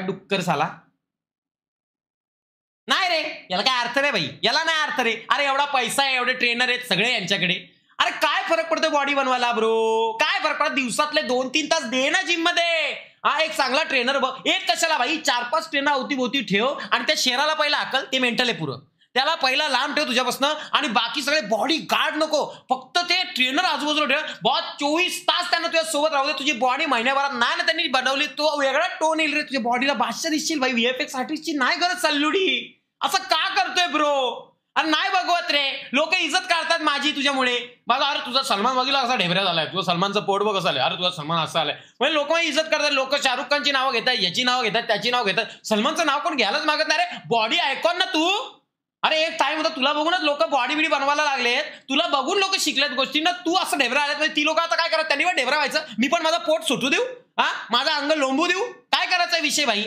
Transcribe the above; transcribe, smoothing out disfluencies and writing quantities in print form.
डुक्कर साला. नाही रे, याला काय अर्थ रे भाई, याला नाही अर्थ रे. अरे एवढा पैसा आहे, एवढे ट्रेनर आहेत सगळे यांच्याकडे. अरे काय फरक पडतो बॉडी बनवायला ब्रो? काय फरक पडतो? दिवसातले 2-3 तास दे ना जिम मध्ये. हा एक चांगला ट्रेनर बघ. एक कशाला भाई, 4-5 ट्रेनर अवतीभोवती ठेव आणि त्या शेराला पहिला अकल, ते मेंटल आहे पुरं. त्याला पहिला लांब ठेव तुझ्यापासून आणि बाकी सगळे बॉडी गार्ड नको, फक्त ते ट्रेनर आजूबाजूला ठेव. बहुत 24 तास त्यांना तुझ्या सोबत राहू दे. तुझी बॉडी महिन्याभरात नाही ना त्यांनी बनवली, तो वेगळा टोन येईल रे तुझ्या बॉडीला. बादशाह दिसशील भाई, व्हीएफएक्स आर्टिस्टची नाही गरज चाललुडी. असं का करतोय ब्रो? अरे नाही बघवत रे, लोक इज्जत काढतात माझी तुझ्यामुळे. बघा अरे तुझा सलमान बघितला असा ढेबऱ्या झालाय, तुझा सलमानचं पोट बघ कसं आलंय, अरे तुझा सलमान असं आलाय. म्हणजे लोक इज्जत करतात. लोक शाहरुख खानची नावं घेतात, याची नावं घेतात, त्याची नाव घेतात. सलमानचं नाव कोण घ्यायलाच मागत नाही रे. बॉडी आयकॉन ना तू. अरे एक टाइम होता तुला बघूनच लोक बॉडी बिडी बनवायला लागलेत. तुला बघून लोक शिकलेत गोष्टी ना. तू असं ढेबरा आल्यात म्हणजे ती लोक आता काय करत, त्यांनी पण ढेबरा व्हायचं. मी पण माझा पोट सुटू देऊ, हा माझा अंग लोंबू देऊ, काय करायचा विषय भाई?